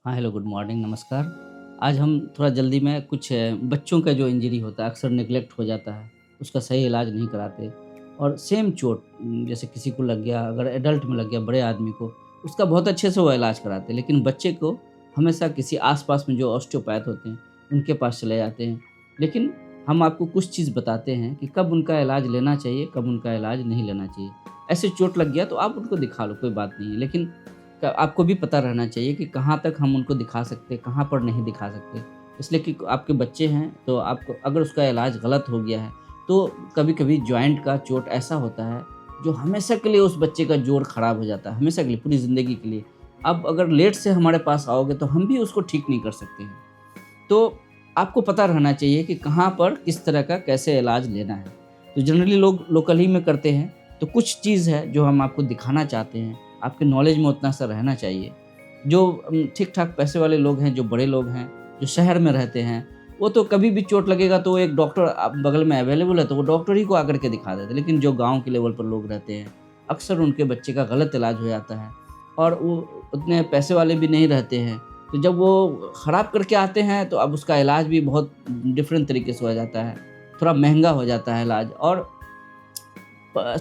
हाँ, hello, good morning, नमस्कार। आज हम थोड़ा जल्दी में कुछ बच्चों का जो इंजरी होता है, अक्सर नेग्लेक्ट हो जाता है, उसका सही इलाज नहीं कराते और सेम चोट जैसे किसी को लग गया, अगर एडल्ट में लग गया, बड़े आदमी को, उसका बहुत अच्छे से वो इलाज कराते हैं। लेकिन बच्चे को हमेशा किसी आस-पास में जो ऑस्टियोपैथ होते हैं, उनके पास चले जाते हैं। लेकिन हम आपको कुछ चीज़ बताते हैं कि कब उनका इलाज लेना चाहिए, कब उनका इलाज नहीं लेना चाहिए। ऐसे चोट लग गया तो आप उनको दिखा लो, कोई बात नहीं है। लेकिन आपको भी पता रहना चाहिए कि कहाँ तक हम उनको दिखा सकते हैं, कहाँ पर नहीं दिखा सकते। इसलिए कि आपके बच्चे हैं, तो आपको अगर उसका इलाज गलत हो गया है, तो कभी-कभी जॉइंट का चोट ऐसा होता है, जो हमेशा के लिए उस बच्चे का जोड़ खराब हो जाता है, हमेशा के लिए, पूरी ज़िंदगी के लिए। अब अगर लेट से हमारे पास आओगे, तो हम भी उसको ठीक नहीं कर सकते हैं। तो आपको पता रहना चाहिए कि कहाँ पर, किस तरह का, कैसे इलाज लेना है। तो जनरली लोग लोकल ही में करते हैं, तो कुछ चीज़ है जो हम आपको दिखाना चाहते हैं, आपके नॉलेज में उतना सा रहना चाहिए। जो ठीक-ठाक पैसे वाले लोग हैं, जो बड़े लोग हैं, जो शहर में रहते हैं, वो तो कभी भी चोट लगेगा तो एक डॉक्टर बगल में अवेलेबल है, तो वो डॉक्टर ही को आकर के दिखा देते हैं। लेकिन जो गाँव के लेवल पर लोग रहते हैं, अक्सर उनके बच्चे का गलत इलाज हो जाता है और वो उतने पैसे वाले भी नहीं रहते हैं। तो जब वो ख़राब करके आते हैं, तो अब उसका इलाज भी बहुत डिफ़रेंट तरीके से हो जाता है। थोड़ा महँगा हो जाता है इलाज और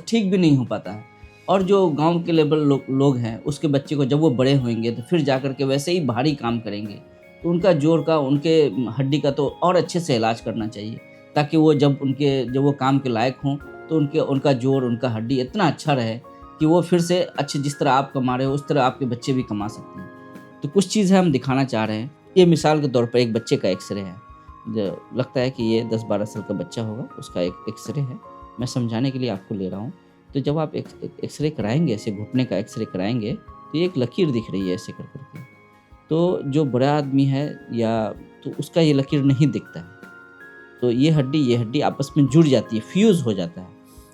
ठीक भी नहीं हो पाता है। और जो गाँव के लेवल लोग हैं, उसके बच्चे को जब वो बड़े होंगे, तो फिर जाकर के वैसे ही भारी काम करेंगे। तो उनका जोड़ का, उनके हड्डी का तो और अच्छे से इलाज करना चाहिए, ताकि वो जब वो काम के लायक हों, तो उनका जोड़, उनका हड्डी इतना अच्छा रहे कि वो फिर से अच्छे, जिस तरह आप कमा रहे हो, उस तरह आपके बच्चे भी कमा सकते हैं। तो कुछ चीज़ें हम दिखाना चाह रहे हैं। ये मिसाल के तौर पर एक बच्चे का एक्स-रे है। जो लगता है कि ये 10-12 साल का बच्चा होगा, उसका एक एक्स-रे है। मैं समझाने के लिए आपको ले रहा हूँ। तो जब आप एक्स-रे कराएँगे, ऐसे घुटने का एक्स-रे कराएँगे, तो ये एक लकीर दिख रही है ऐसे कर कर के। तो जो बड़ा आदमी है, या तो उसका ये लकीर नहीं दिखता है। तो ये हड्डी आपस में जुड़ जाती है, फ्यूज़ हो जाता है।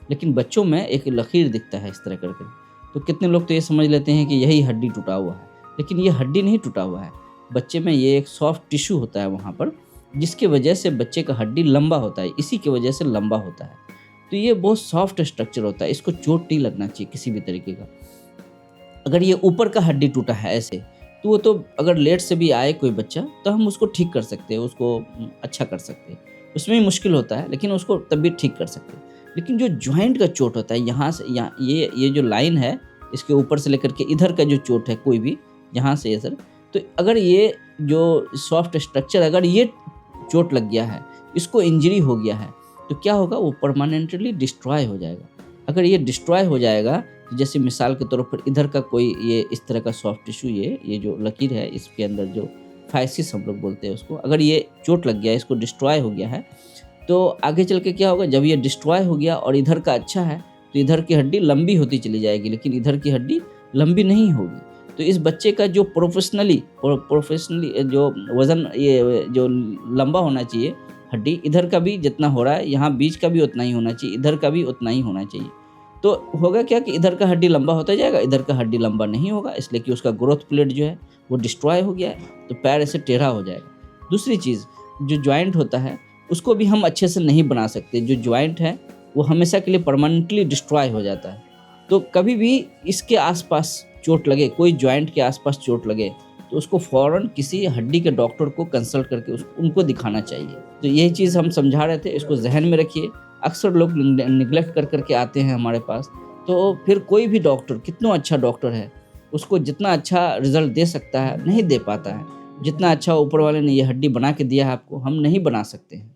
लेकिन बच्चों में एक लकीर दिखता है इस तरह कर कर। तो कितने लोग तो ये समझ लेते हैं कि यही हड्डी टूटा हुआ है। लेकिन ये हड्डी नहीं टूटा हुआ है। बच्चे में ये एक सॉफ्ट टिश्यू होता है वहाँ पर, जिसकी वजह से बच्चे का हड्डी लंबा होता है, इसी की वजह से लंबा होता है। तो ये बहुत सॉफ्ट स्ट्रक्चर होता है, इसको चोट नहीं लगना चाहिए किसी भी तरीके का। अगर ये ऊपर का हड्डी टूटा है ऐसे, तो वो तो अगर लेट से भी आए कोई बच्चा, तो हम उसको ठीक कर सकते हैं, उसको अच्छा कर सकते हैं। उसमें भी मुश्किल होता है, लेकिन उसको तब भी ठीक कर सकते हैं। लेकिन जो जॉइंट का चोट होता है, यहाँ से यहाँ, ये जो लाइन है, इसके ऊपर से लेकर के इधर का जो चोट है, कोई भी, यहाँ से इधर, तो अगर ये जो सॉफ्ट स्ट्रक्चर, अगर ये चोट लग गया है, इसको इंजरी हो गया है, तो क्या होगा, वो परमानेंटली डिस्ट्रॉय हो जाएगा। अगर ये डिस्ट्रॉय हो जाएगा, तो जैसे मिसाल के तौर पर इधर का कोई ये इस तरह का सॉफ्ट टिश्यू, ये जो लकीर है, इसके अंदर जो फाइसिस हम लोग बोलते हैं उसको, अगर ये चोट लग गया, इसको डिस्ट्रॉय हो गया है, तो आगे चल के क्या होगा, जब ये डिस्ट्रॉय हो गया और इधर का अच्छा है, तो इधर की हड्डी लंबी होती चली जाएगी, लेकिन इधर की हड्डी लंबी नहीं होगी। तो इस बच्चे का जो प्रोफेशनली जो वज़न, ये जो लंबा होना चाहिए, हड्डी इधर का भी जितना हो रहा है, यहाँ बीच का भी उतना ही होना चाहिए, इधर का भी उतना ही होना चाहिए। तो होगा क्या कि इधर का हड्डी लंबा होता जाएगा, इधर का हड्डी लंबा नहीं होगा, इसलिए कि उसका ग्रोथ प्लेट जो है, वो डिस्ट्रॉय हो गया है, तो पैर ऐसे टेढ़ा हो जाएगा। दूसरी चीज़, जो जॉइंट होता है, उसको भी हम अच्छे से नहीं बना सकते। जो जॉइंट है, वो हमेशा के लिए परमानेंटली डिस्ट्रॉय हो जाता है। तो कभी भी इसके आस-पास चोट लगे, कोई जॉइंट के आस-पास चोट लगे, तो उसको फ़ौरन किसी हड्डी के डॉक्टर को कंसल्ट करके उनको दिखाना चाहिए। तो यही चीज़ हम समझा रहे थे, इसको ज़हन में रखिए। अक्सर लोग निग्लेक्ट कर कर के आते हैं हमारे पास, तो फिर कोई भी डॉक्टर, कितना अच्छा डॉक्टर है, उसको जितना अच्छा रिज़ल्ट दे सकता है, नहीं दे पाता है। जितना अच्छा ऊपर वाले ने ये हड्डी बना के दिया है आपको, हम नहीं बना सकते हैं।